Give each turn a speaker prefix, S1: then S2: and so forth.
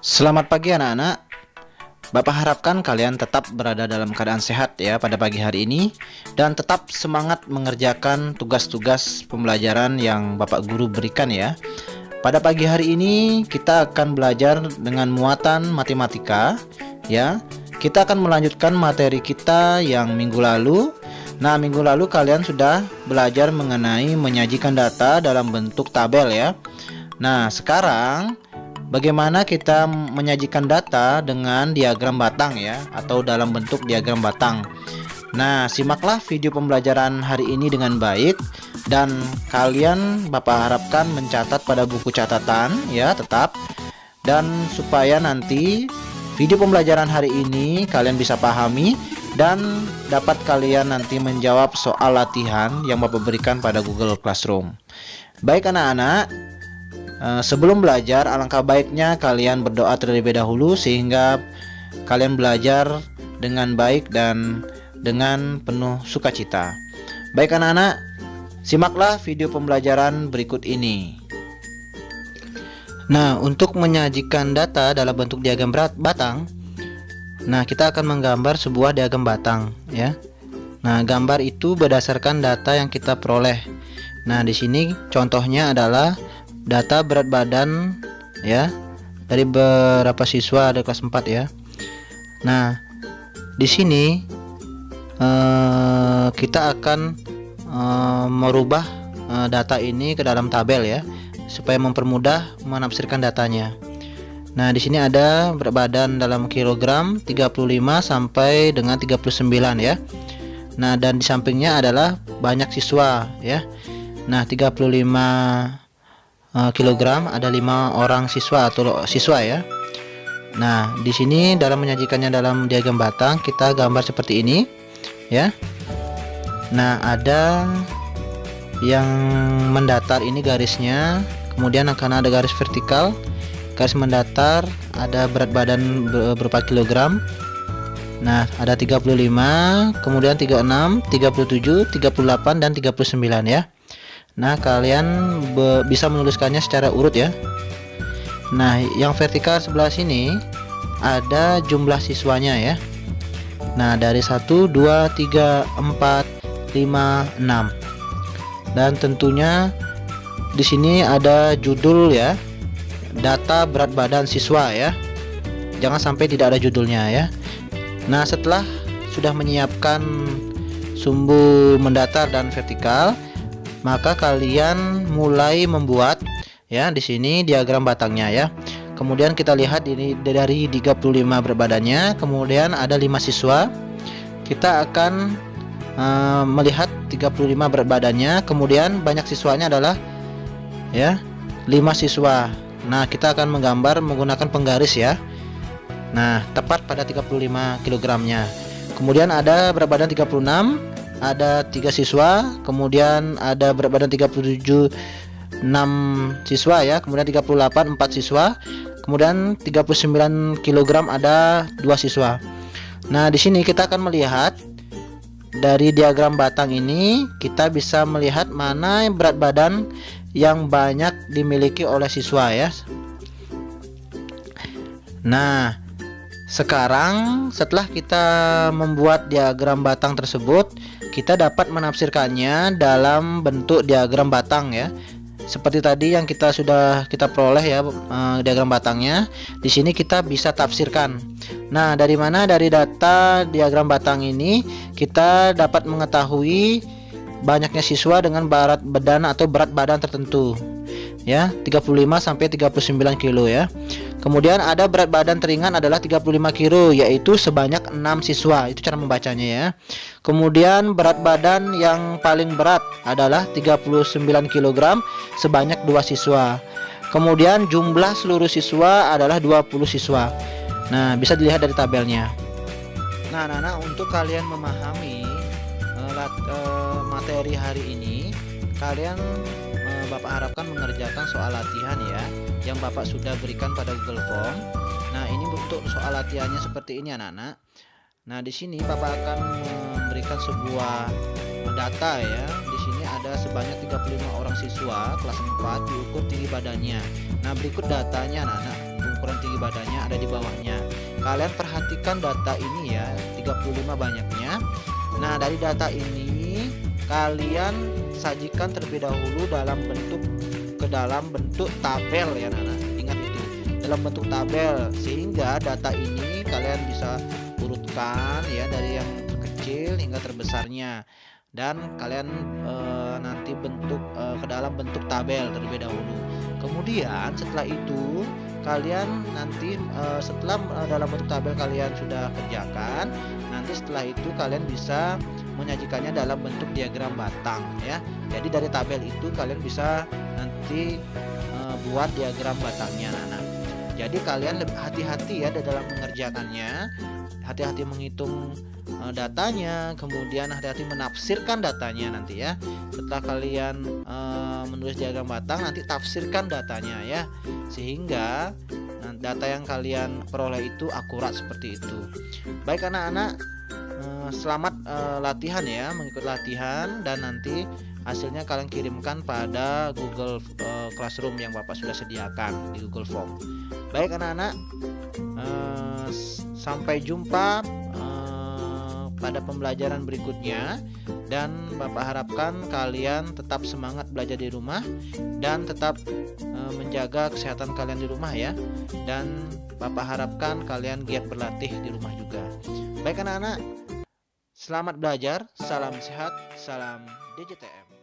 S1: Selamat pagi anak-anak. Bapak harapkan kalian tetap berada dalam keadaan sehat ya pada pagi hari ini dan tetap semangat mengerjakan tugas-tugas pembelajaran yang Bapak guru berikan ya. Pada pagi hari ini kita akan belajar dengan muatan matematika ya. Kita akan melanjutkan materi kita yang minggu lalu. Nah, minggu lalu kalian sudah belajar mengenai menyajikan data dalam bentuk tabel ya. Nah, sekarang bagaimana kita menyajikan data dengan diagram batang ya, atau dalam bentuk diagram batang. Nah, simaklah video pembelajaran hari ini dengan baik dan kalian Bapak harapkan mencatat pada buku catatan ya, tetap. Dan supaya nanti video pembelajaran hari ini kalian bisa pahami dan dapat kalian nanti menjawab soal latihan yang Bapak berikan pada Google Classroom. Baik anak-anak, sebelum belajar, alangkah baiknya kalian berdoa terlebih dahulu sehingga kalian belajar dengan baik dan dengan penuh sukacita. Baik anak-anak, simaklah video pembelajaran berikut ini. Nah, untuk menyajikan data dalam bentuk diagram batang, nah kita akan menggambar sebuah diagram batang ya. Nah, gambar itu berdasarkan data yang kita peroleh. Nah, di sini contohnya adalah data berat badan ya dari beberapa siswa ada kelas 4 ya. Nah, di sini kita akan merubah data ini ke dalam tabel ya supaya mempermudah menafsirkan datanya. Nah, di sini ada berat badan dalam kilogram 35 sampai dengan 39 ya. Nah, dan di sampingnya adalah banyak siswa ya. Nah, 35 kilogram ada 5 orang siswa atau siswa ya. Nah, di sini dalam menyajikannya dalam diagram batang kita gambar seperti ini ya. Nah, ada yang mendatar ini garisnya, kemudian akan ada garis vertikal, garis mendatar, ada berat badan berupa kilogram. Nah, ada 35, kemudian 36, 37, 38 dan 39 ya. Nah, kalian bisa menuliskannya secara urut ya. Nah, yang vertikal sebelah sini ada jumlah siswanya ya. Nah, dari 1, 2, 3, 4, 5, 6. Dan tentunya di sini ada judul ya. Data berat badan siswa ya. Jangan sampai tidak ada judulnya ya. Nah, setelah sudah menyiapkan sumbu mendatar dan vertikal, maka kalian mulai membuat ya di sini diagram batangnya ya. Kemudian kita lihat ini dari 35 berat badannya, kemudian ada 5 siswa. Kita akan melihat 35 berat badannya, kemudian banyak siswanya adalah ya 5 siswa. Nah, kita akan menggambar menggunakan penggaris ya. Nah, tepat pada 35 kilogramnya. Kemudian ada berat badan 36, ada 3 siswa, kemudian ada berat badan 37, 6 siswa ya, kemudian 38, 4 siswa, kemudian 39 kg ada 2 siswa. Nah, di sini kita akan melihat dari diagram batang ini kita bisa melihat mana berat badan yang banyak dimiliki oleh siswa ya. Nah, sekarang setelah kita membuat diagram batang tersebut, kita dapat menafsirkannya dalam bentuk diagram batang ya. Seperti tadi yang sudah kita peroleh ya diagram batangnya. Di sini kita bisa tafsirkan. Nah, dari mana dari data diagram batang ini kita dapat mengetahui banyaknya siswa dengan berat badan atau berat badan tertentu. Ya, 35 sampai 39 kilo ya. Kemudian ada berat badan teringan adalah 35 kilo, yaitu sebanyak 6 siswa. Itu cara membacanya ya. Kemudian berat badan yang paling berat adalah 39 kg sebanyak 2 siswa. Kemudian jumlah seluruh siswa adalah 20 siswa. Nah, bisa dilihat dari tabelnya. Nah, anak-anak, untuk kalian memahami materi hari ini, kalian Bapak harapkan mengerjakan soal latihan ya yang Bapak sudah berikan pada Google Form. Nah, ini bentuk soal latihannya seperti ini anak-anak. Nah, di sini Bapak akan memberikan sebuah data ya. Di sini ada sebanyak 35 orang siswa kelas 4 diukur tinggi badannya. Nah, berikut datanya anak-anak. Ukuran tinggi ibadahnya ada di bawahnya. Kalian perhatikan data ini ya, 35 banyaknya. Nah, dari data ini kalian sajikan terlebih dahulu dalam bentuk tabel ya anak-anak. Ingat itu, dalam bentuk tabel, sehingga data ini kalian bisa urutkan ya dari yang terkecil hingga terbesarnya, dan kalian nanti bentuk ke dalam bentuk tabel terlebih dahulu. Kemudian setelah itu kalian nanti setelah dalam bentuk tabel kalian sudah kerjakan, nanti setelah itu kalian bisa menyajikannya dalam bentuk diagram batang ya. Jadi dari tabel itu kalian bisa nanti buat diagram batangnya anak-anak. Jadi kalian lebih hati-hati ya dalam mengerjakannya, hati-hati menghitung datanya, kemudian hati-hati menafsirkan datanya nanti ya. Setelah kalian menulis diagram batang, nanti tafsirkan datanya ya, sehingga data yang kalian peroleh itu akurat seperti itu. Baik anak-anak, selamat latihan ya, mengikuti latihan, dan nanti hasilnya kalian kirimkan pada Google Classroom yang Bapak sudah sediakan di Google Form. Baik anak-anak, sampai jumpa pada pembelajaran berikutnya, dan Bapak harapkan kalian tetap semangat belajar di rumah dan tetap menjaga kesehatan kalian di rumah ya, dan Bapak harapkan kalian giat berlatih di rumah juga. Baik anak-anak, selamat belajar, salam sehat, salam DJTM.